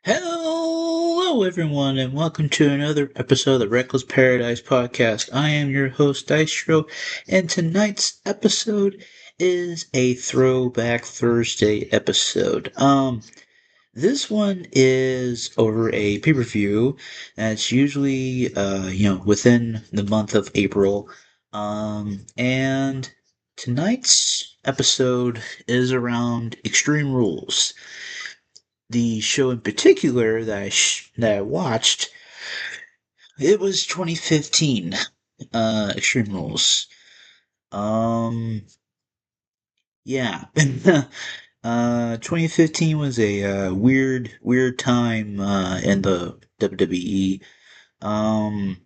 Hello, everyone, and welcome to another episode of the Reckless Paradise podcast. I am your host, Dystro, and tonight's episode is a Throwback Thursday episode. This one is over a pay-per-view that's usually, within the month of April. And tonight's episode is around Extreme Rules. The show in particular that I watched, it was 2015, Extreme Rules. Um, yeah. 2015 was a weird time in the WWE. Um,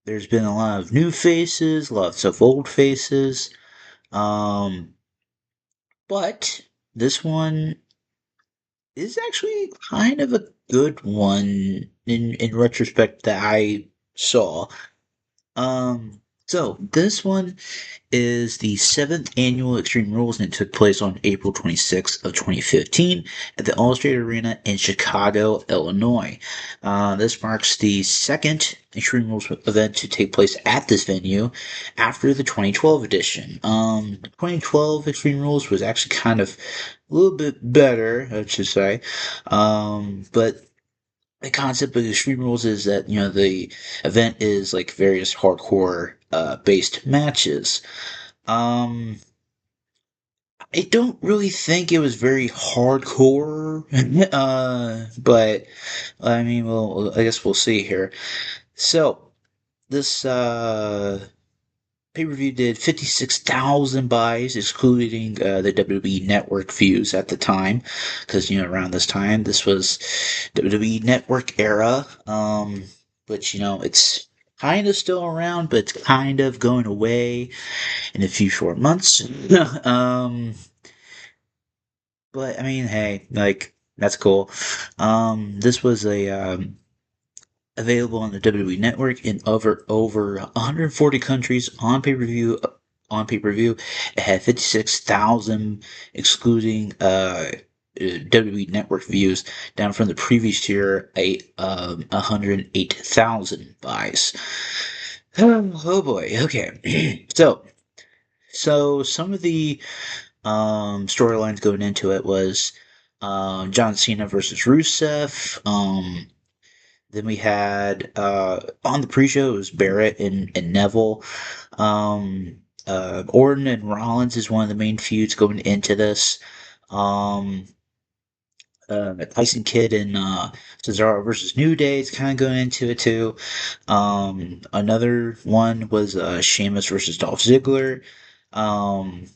there's been a lot of new faces, lots of old faces. Um, but this one is actually kind of a good one in retrospect that I saw. Um, so this one is the seventh annual Extreme Rules, and it took place on April 26th of 2015 at the Allstate Arena in Chicago, Illinois. This marks the second Extreme Rules event to take place at this venue after the 2012 edition. 2012 Extreme Rules was actually kind of a little bit better, I should say. But the concept of Extreme Rules is that, the event is like various hardcore based matches. Um, I don't really think it was very hardcore, but I mean, well, I guess we'll see here. So, this pay-per-view did 56,000 buys, excluding the WWE Network views at the time, because around this time this was WWE Network era, which it's kind of still around, but it's kind of going away in a few short months. um, but I mean, hey, like that's cool. This was a available on the WWE Network in over 140 countries on pay-per-view. It had 56,000, excluding WWE Network views, down from the previous year, 108,000 buys. Oh boy. Okay. So some of the storylines going into it was John Cena versus Rusev. Then we had on the pre-show it was Barrett and Neville. Orton and Rollins is one of the main feuds going into this. Um, Tyson Kidd and Cesaro versus New Day is kind of going into it too. Another one was Sheamus versus Dolph Ziggler. Um,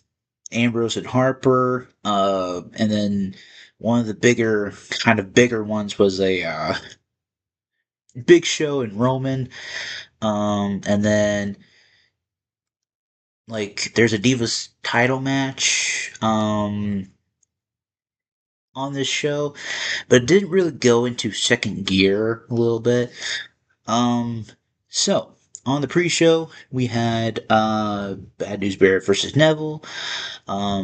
Ambrose and Harper. And then one of the bigger ones was a Big Show and Roman. And then like there's a Divas title match on this show, but it didn't really go into second gear a little bit. Um, so on the pre-show we had Bad News Barrett versus Neville,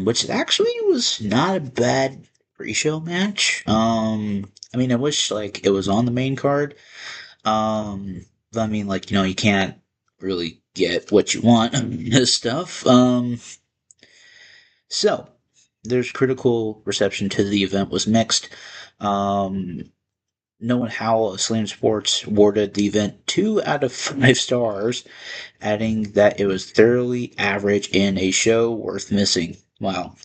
which actually was not a bad pre-show match. I mean, I wish like it was on the main card. But I mean, like you can't really get what you want in this stuff. So there's critical reception to the event was mixed. Um, Noah Howell of Slam Sports awarded the event 2 out of 5 stars, adding that it was thoroughly average and a show worth missing. Wow.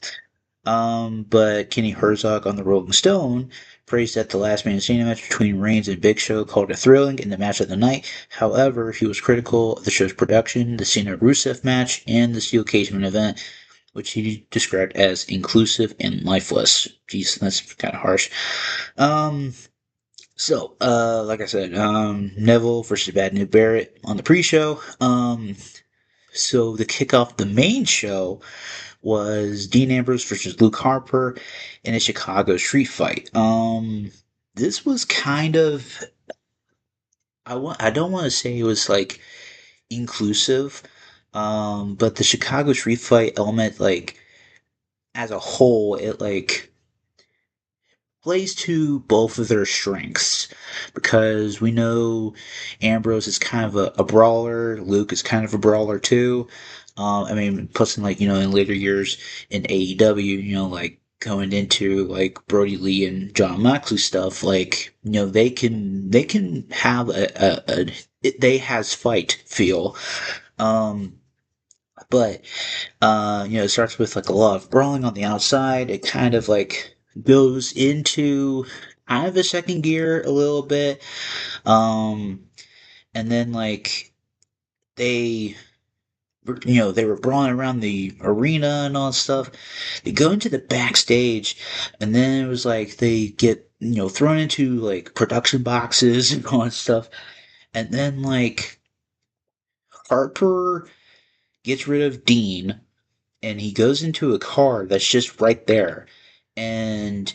But Kenny Herzog on the Rolling Stone praised that the last man standing match between Reigns and Big Show called it thrilling and the match of the night. However, he was critical of the show's production, the Cena Rusev match, and the Steel Cage main event, which he described as inclusive and lifeless. Jeez, that's kind of harsh. Um, like I said, Neville versus Bad News Barrett on the pre-show. So to kick off the main show was Dean Ambrose versus Luke Harper in a Chicago street fight. This was kind of I don't want to say it was like inclusive, but the Chicago street fight element, like as a whole, it like plays to both of their strengths because we know Ambrose is kind of a brawler, Luke is kind of a brawler too. I mean, plus in like in later years in AEW, like going into like Brody Lee and John Moxley stuff, like they can have they has fight feel. Um, but it starts with like a lot of brawling on the outside. It kind of like goes into kind of a second gear a little bit. Um, and then like they, they were brawling around the arena and all that stuff. They go into the backstage, and then it was like they get thrown into like production boxes and all that stuff. And then like Harper gets rid of Dean and he goes into a car that's just right there, and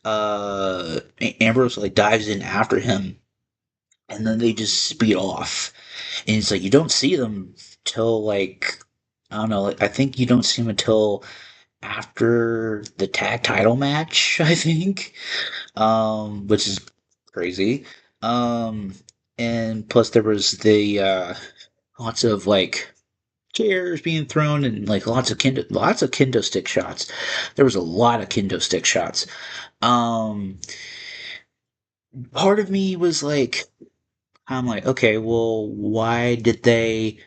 Ambrose like dives in after him, and then they just speed off, and it's like you don't see them till like I don't know, like, I think you don't see them until after the tag title match, I think, which is crazy. Um, and plus there was the lots of like chairs being thrown and like lots of kendo stick shots. There was a lot of kendo stick shots. Um, Part of me was like, I'm like, okay, well, why did they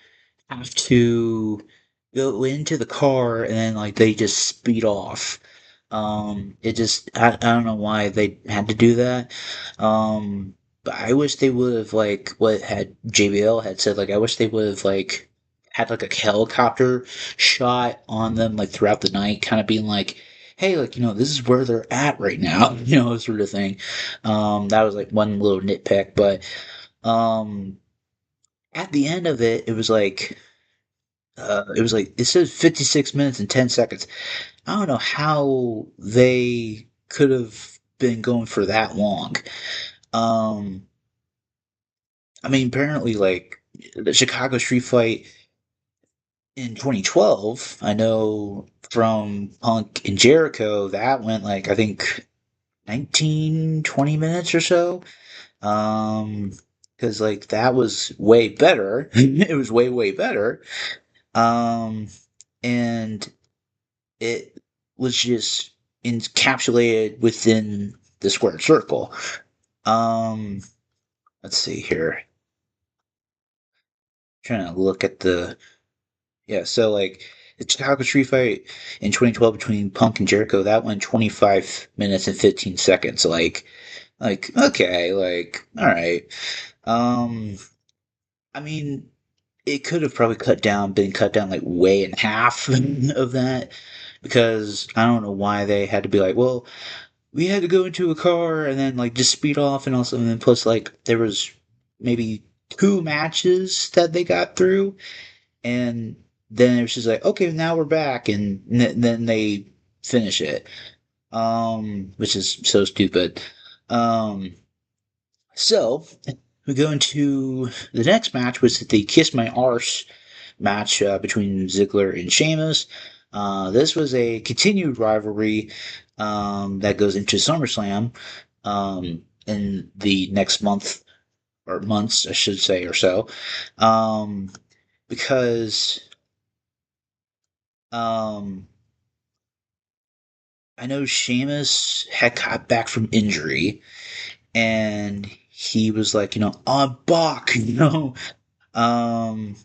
have to go into the car and then like they just speed off? It just I don't know why they had to do that. But I wish they would have like what had JBL had said. Like I wish they would have like had like a helicopter shot on them like throughout the night, kind of being like, hey, like this is where they're at right now, sort of thing. That was like one little nitpick, but um, at the end of it, it was like it says 56 minutes and 10 seconds. I don't know how they could have been going for that long. Um, I mean, apparently, like the Chicago Street Fight in 2012, I know from Punk and Jericho, that went like I think 19, 20 minutes or so. Um, because like that was way better. It was way, way better. Um, and it was just encapsulated within the squared circle. Um, let's see here. Trying to look at the so like the Chicago Street Fight in 2012 between Punk and Jericho that went 25 minutes and 15 seconds. Like okay, like all right. Um, I mean, it could have probably been cut down like way in half of that because I don't know why they had to be like, well, we had to go into a car and then like just speed off and also and then plus like there was maybe two matches that they got through and then it was just like okay now we're back and then they finish it which is so stupid um so we go into the next match, which is the Kiss My Arse match between Ziggler and Sheamus. This was a continued rivalry that goes into SummerSlam in the next month or months, I should say, or so, um, because um, I know Sheamus had got back from injury, and he was like, I'm back, um,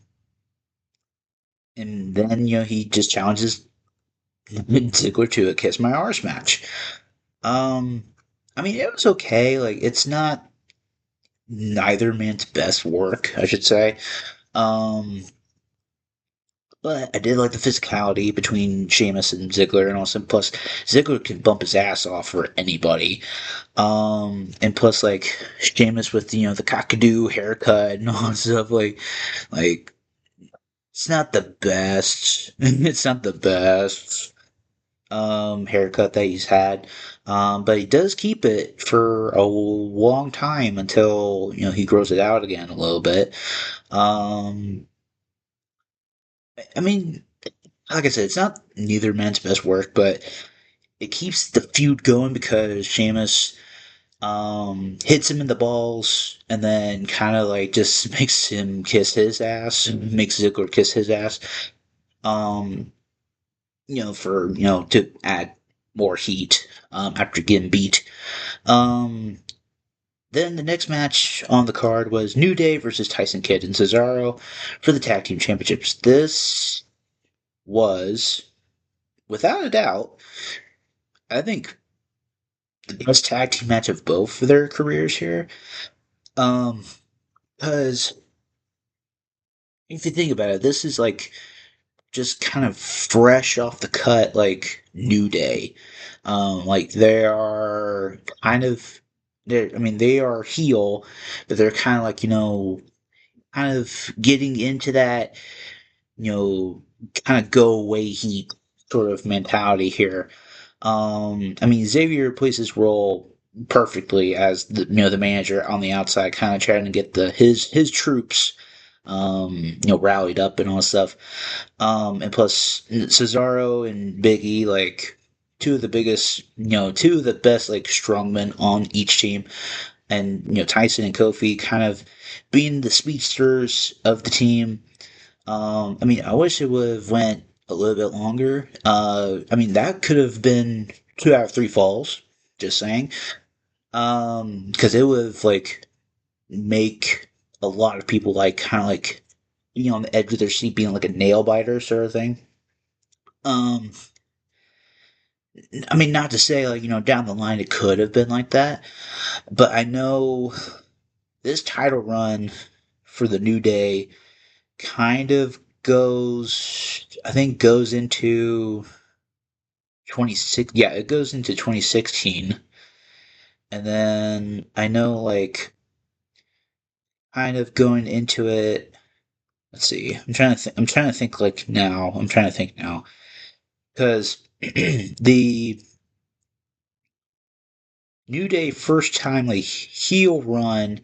and then he just challenges Ziggler to a Kiss My Arse match. Um, I mean, it was okay. Like, it's not neither man's best work, I should say. Um, but I did like the physicality between Sheamus and Ziggler, and also plus Ziggler can bump his ass off for anybody. And plus like Sheamus with the cockadoo haircut and all that stuff. Like it's not the best. It's not the best haircut that he's had. But he does keep it for a long time until he grows it out again a little bit. Um, I mean, like I said, it's not neither man's best work, but it keeps the feud going because Sheamus hits him in the balls and then kind of like just makes him kiss his ass, makes Ziggler kiss his ass. Um, for to add more heat after getting beat. Um, then the next match on the card was New Day versus Tyson Kidd and Cesaro for the tag team championships. This was, without a doubt, I think the best tag team match of both of their careers here. Um, because if you think about it, this is like just kind of fresh off the cut, like New Day. Like they are kind of, I mean, they are heel, but they're kind of like kind of getting into that, kind of go away heat sort of mentality here. I mean, Xavier plays his role perfectly as the manager on the outside, kind of trying to get his troops, rallied up and all that stuff. And plus Cesaro and Big E, like two of the biggest, two of the best like strongmen on each team, and Tyson and Kofi kind of being the speedsters of the team. I mean, I wish it would have went a little bit longer. I mean, that could have been 2 out of 3 falls. Just saying. Because it would have like make a lot of people like kind of like being on the edge of their seat, being like a nail biter sort of thing. Um, I mean, not to say like down the line it could have been like that, but I know this title run for the New Day kind of goes, I think goes into 26, yeah, it goes into 2016. And then I know like kind of going into it, let's see. I'm trying to think like now. I'm trying to think now cuz the New Day first time like heel run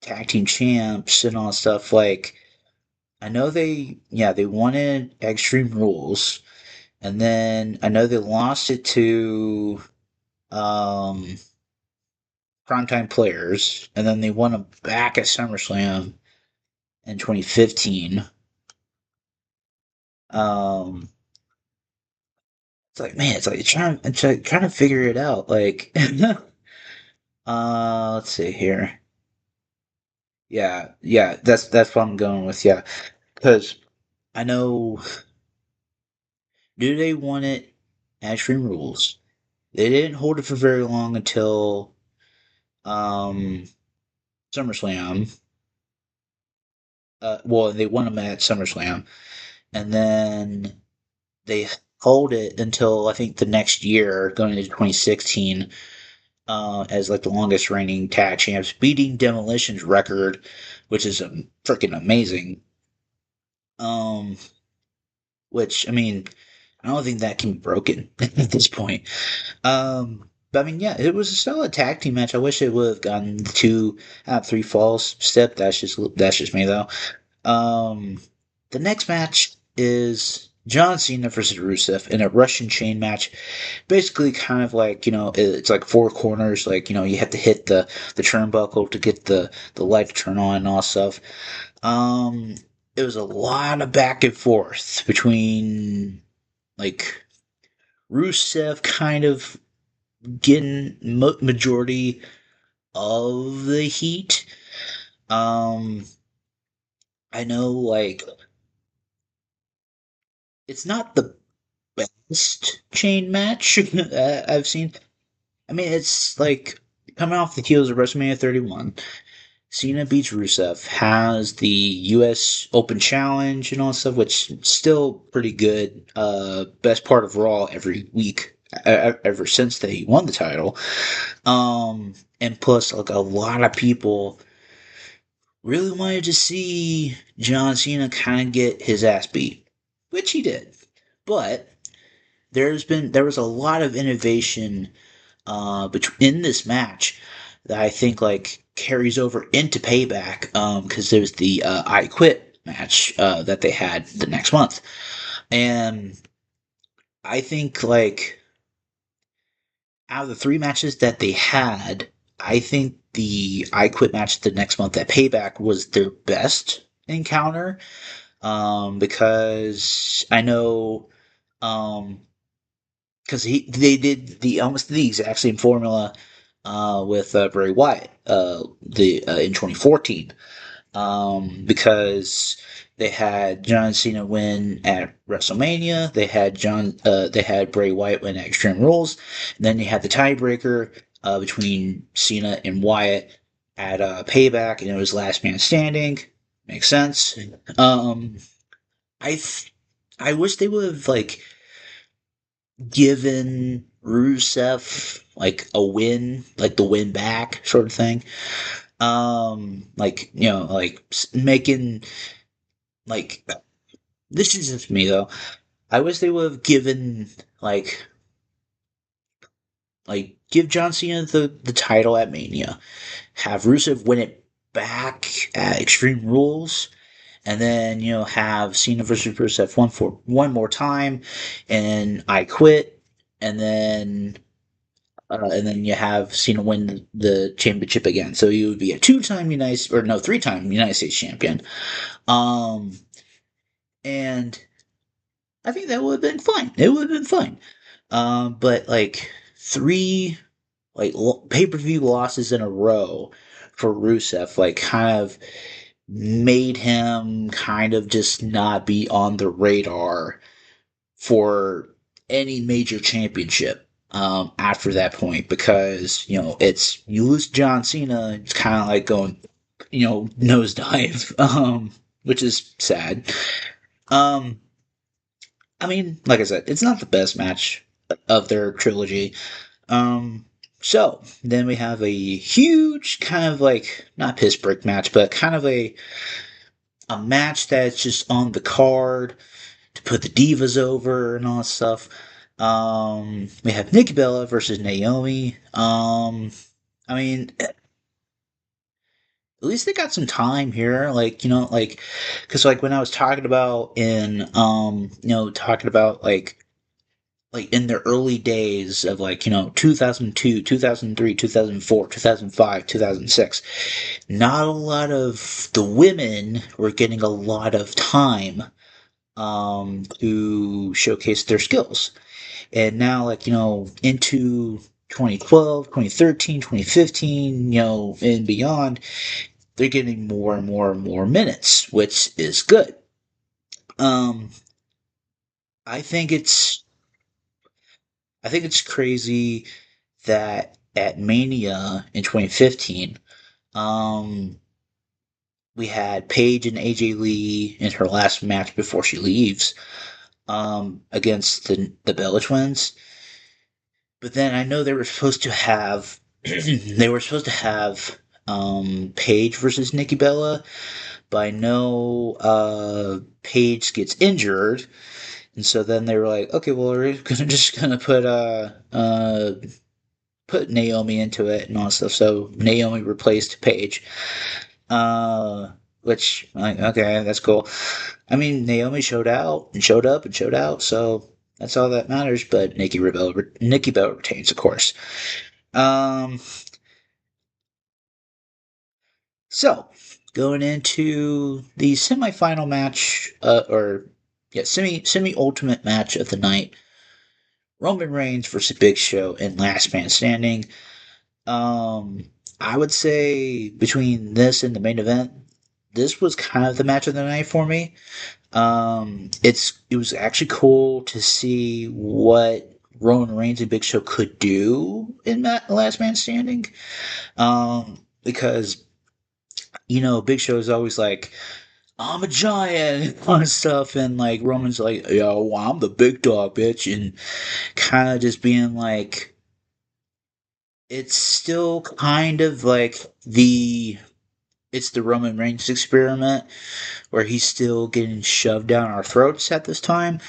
tag team champs and all that stuff, like I know they wanted Extreme Rules, and then I know they lost it to um Primetime Players, and then they won them back at SummerSlam in 2015. Um, it's like, man, it's like trying to figure it out. Like, let's see here. Yeah, that's what I'm going with. Yeah, because I know New Day won it at Extreme Rules. They didn't hold it for very long until um SummerSlam. Well, they won them at SummerSlam, and then they hold it until I think the next year, going into 2016, as like the longest reigning tag champs, beating Demolition's record, which is freaking amazing. Um, which I mean, I don't think that can be broken at this point. But I mean, yeah, it was a solid tag team match. I wish it would have gotten the 2 out of 3 falls step. That's just me though. Um, the next match is John Cena versus Rusev in a Russian chain match. Basically, kind of like it's like 4 corners. Like you have to hit the turnbuckle to get the light to turn on and all stuff. Um, it was a lot of back and forth between like Rusev kind of getting majority of the heat. Um, I know like it's not the best chain match I've seen. I mean, it's like coming off the heels of WrestleMania 31. Cena beats Rusev, has the U.S. Open Challenge and all that stuff, which is still pretty good. Best part of Raw every week ever since they won the title. And plus, like a lot of people really wanted to see John Cena kind of get his ass beat, which he did. But there was a lot of innovation in this match that I think like carries over into Payback because there's the I Quit match that they had the next month, and I think like out of the three matches that they had, I think the I Quit match the next month at Payback was their best encounter. Because I know, because they did the almost the exact same formula with Bray Wyatt the in 2014, because they had John Cena win at WrestleMania. They had Bray Wyatt win at Extreme Rules. And then you had the tiebreaker between Cena and Wyatt at Payback, and it was Last Man Standing. Makes sense. Um, I th- I wish they would have like given Rusev like a win, like the win back sort of thing. Like like making like this is just me though. I wish they would have given like give John Cena the title at Mania, have Rusev win it back at Extreme Rules, and then have Cena versus Rusev one more time, and I Quit, and then you have Cena win the championship again. So you would be a three-time United States champion. Um, and I think that would have been fine. It would have been fine. But like three pay-per-view losses in a row for Rusev, like kind of made him kind of just not be on the radar for any major championship after that point, because it's you lose John Cena, it's kind of like going nosedive, which is sad. Um, I mean, like I said, it's not the best match of their trilogy. Um, so then we have a huge kind of like not piss break match, but kind of a match that's just on the card to put the divas over and all that stuff. We have Nikki Bella versus Naomi. I mean, at least they got some time here, like because like when I was talking about talking about like in the early days of 2002, 2003, 2004, 2005, 2006, not a lot of the women were getting a lot of time to showcase their skills. And now, into 2012, 2013, 2015, and beyond, they're getting more and more and more minutes, which is good. Um, I think it's I think it's crazy that at Mania in 2015, um, we had Paige and AJ Lee in her last match before she leaves, against the Bella Twins. But then I know they were supposed to have they were supposed to have Paige versus Nikki Bella, but I know Paige gets injured, and so then they were like, okay, well we're gonna put Naomi into it and all that stuff. So Naomi replaced Paige. Which like okay, that's cool. I mean, Naomi showed out and showed up and showed out, so that's all that matters. But Nikki Bella retains, of course. Um, so going into the semifinal match, or yeah, semi ultimate match of the night: Roman Reigns versus Big Show in Last Man Standing. Um, I would say between this and the main event, this was kind of the match of the night for me. It was actually cool to see what Roman Reigns and Big Show could do in that Last Man Standing. Because Big Show is always like, I'm a giant and all that stuff, and like Roman's like, yo, well, I'm the big dog, bitch, and kind of just being like, it's still kind of like it's the Roman Reigns experiment where he's still getting shoved down our throats at this time,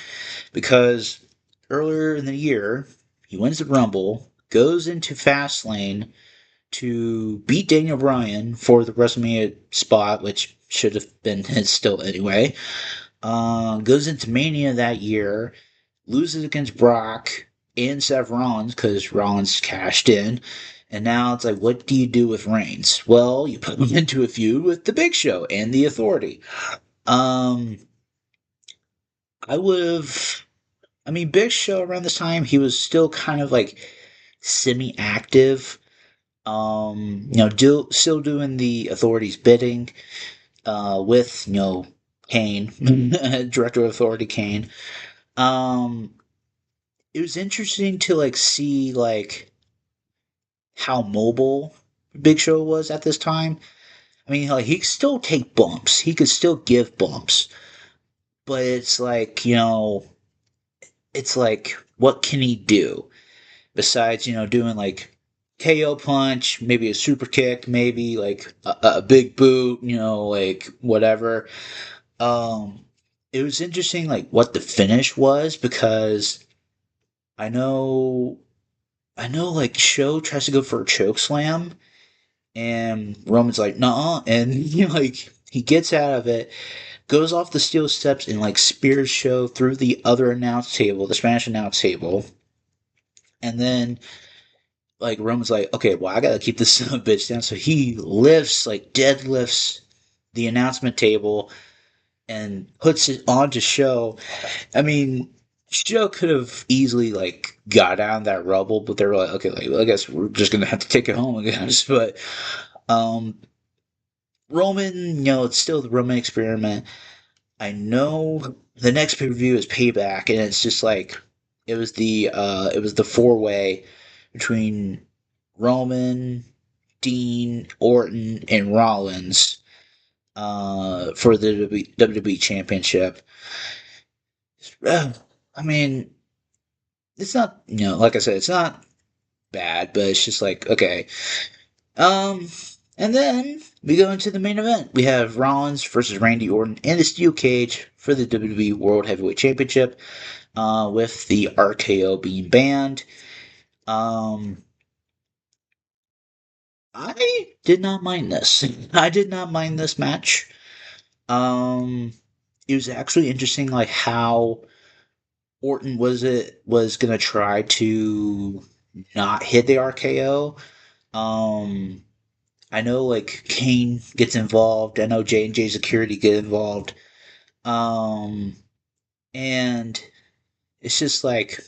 because earlier in the year he wins the Rumble, goes into Fastlane to beat Daniel Bryan for the WrestleMania spot, which should have been his still anyway. Goes into Mania that year, loses against Brock, and Seth Rollins because Rollins cashed in. And now it's like, what do you do with Reigns? Well, you put him into a feud with the Big Show and the Authority. Um, I would have. I mean, Big Show around this time, he was still kind of like semi-active. Still doing the Authority's bidding. With Kane, Director of Authority Kane. Um, it was interesting to like see like how mobile Big Show was at this time. I mean, like he could still take bumps, he could still give bumps, but it's like it's like what can he do besides doing like KO punch, maybe a super kick, maybe like a big boot, like whatever. Um, it was interesting, like what the finish was because I know, like Show tries to go for a choke slam, and Roman's like, nah, and like he gets out of it, goes off the steel steps, and like spears Show through the other announce table, the Spanish announce table, and then like Roman's like, okay, well I gotta keep this son of a bitch down, so he lifts, like deadlifts the announcement table and puts it onto Show. I mean, Show could have easily like got out that rubble, but they were like, okay, like well, I guess we're just gonna have to take it home, I guess. But um, Roman, it's still the Roman experiment. I know the next pay per view is Payback, and it's just like it was the 4-way between Roman, Dean, Orton, and Rollins for the WWE Championship. I mean, it's not like I said, it's not bad, but it's just like okay. Um, and then we go into the main event. We have Rollins versus Randy Orton in the steel cage for the WWE World Heavyweight Championship, with the RKO being banned. Um, I did not mind this. I did not mind this match. Um, it was actually interesting, like how Orton was gonna try to not hit the RKO. Um, I know like Kane gets involved. I know J&J Security get involved. Um, and it's just like,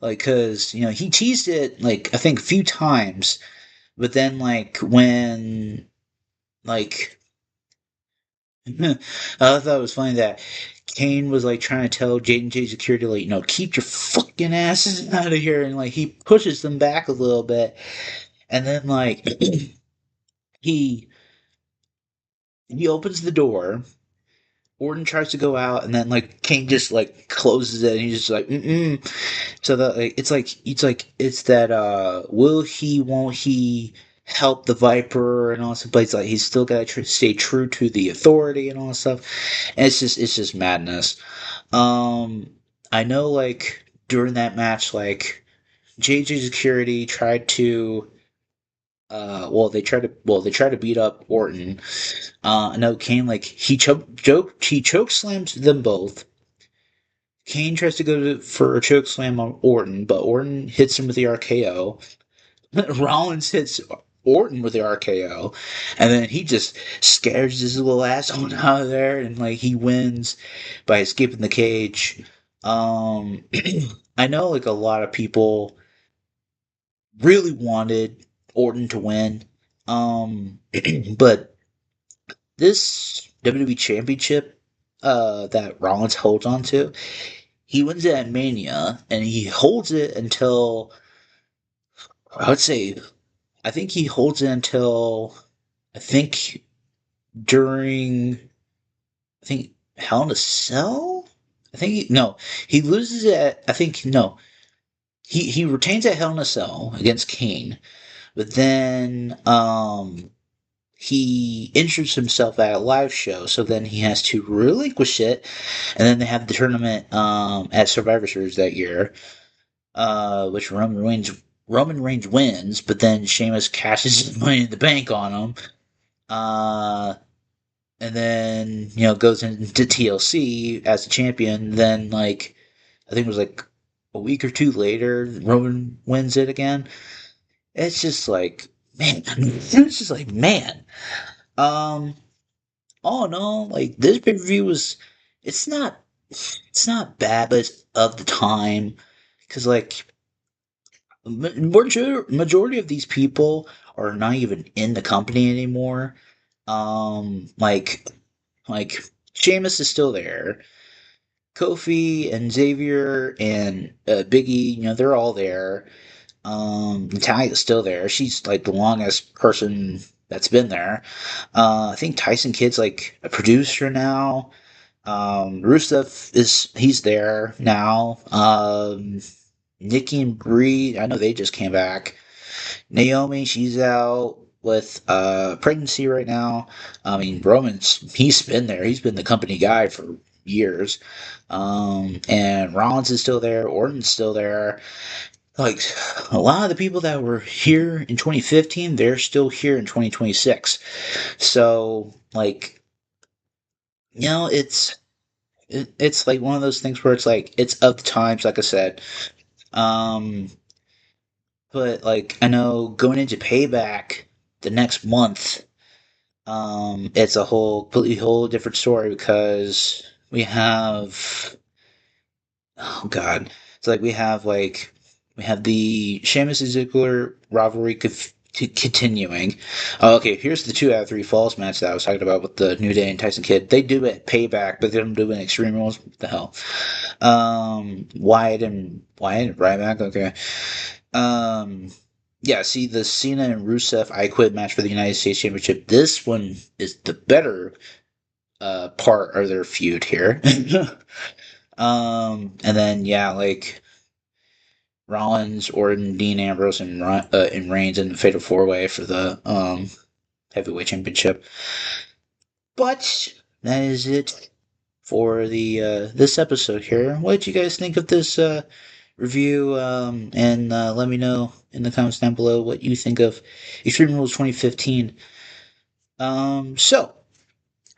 like, cause, he teased it, like, I think a few times, but then, like, when, like, I thought it was funny that Kane was, like, trying to tell J&J Security, like, keep your fucking asses out of here, and, like, he pushes them back a little bit, and then, like, he, he opens the door. Orton tries to go out, and then like Kane just like closes it, and he's just like, mm. So that like, it's that will he, won't he help the Viper and all this, but it's like he's still got to stay true to the Authority and all that stuff, and it's just madness. Um, I know like during that match, like JJ Security tried to. They tried to beat up Orton. No, Kane like he choke slams them both. Kane tries to for a choke slam on Orton, but Orton hits him with the RKO. Rollins hits Orton with the RKO, and then he just scares his little ass on out of there, and like he wins by escaping the cage. Um, I know like a lot of people really wanted Orton to win, but this WWE Championship that Rollins holds on to, he wins it at Mania, and he holds it until I would say I think he holds it until I think during I think Hell in a Cell. I think no, he loses it. I think no, he retains at Hell in a Cell against Kane, but then he injures himself at a live show, so then he has to relinquish it, and then they have the tournament at Survivor Series that year, which Roman Reigns wins, but then Sheamus cashes his money in the bank on him, uh, and then goes into TLC as the champion. Then like I think it was like a week or two later, Roman wins it again. It's just like, man, it's just like, man. Um, all in all, like this pay per view was, it's not, it's not bad, but it's of the time, because like majority of these people are not even in the company anymore. Like Sheamus is still there. Kofi and Xavier and Biggie, they're all there. Natalia's still there. She's like the longest person that's been there. I think Tyson Kidd's like a producer now. Rusev he's there now. Nikki and Brie, I know they just came back. Naomi, she's out with pregnancy right now. I mean, he's been there. He's been the company guy for years. And Rollins is still there. Orton's still there. Like, a lot of the people that were here in 2015, they're still here in 2026. So, like, it's like one of those things where it's like, it's of the times, like I said. Um, but, like, I know going into Payback the next month, it's a completely whole different story because we have, oh god, it's like we have the Sheamus and Ziggler rivalry continuing. Oh, okay, here's the 2 out of 3 falls match that I was talking about with the New Day and Tyson Kidd. They do it Payback, but they don't do it in Extreme Rules. What the hell? Wyatt Ryback. Okay. Um, yeah. See the Cena and Rusev I Quit match for the United States Championship. This one is the better part of their feud here. And then yeah, like Rollins, Orton, Dean Ambrose, and Reigns in the Fatal 4 Way for the heavyweight championship. But that is it for the this episode here. What did you guys think of this review? And let me know in the comments down below what you think of Extreme Rules 2015. So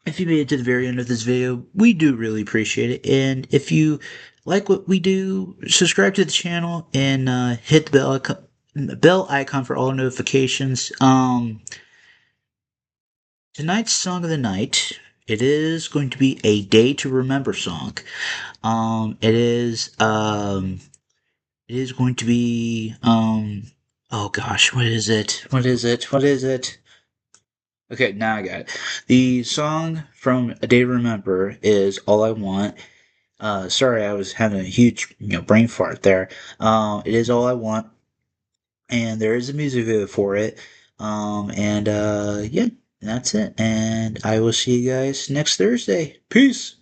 if you made it to the very end of this video, we do really appreciate it. And if you like what we do, subscribe to the channel and hit the bell icon for all notifications. Tonight's song of the night, it is going to be a Day to Remember song. It is going to be oh gosh, what is it? What is it? What is it? Okay, now I got it. The song from A Day to Remember is All I Want. Sorry, I was having a huge, brain fart there. It is All I Want, and there is a music video for it. And yeah, that's it. And I will see you guys next Thursday. Peace.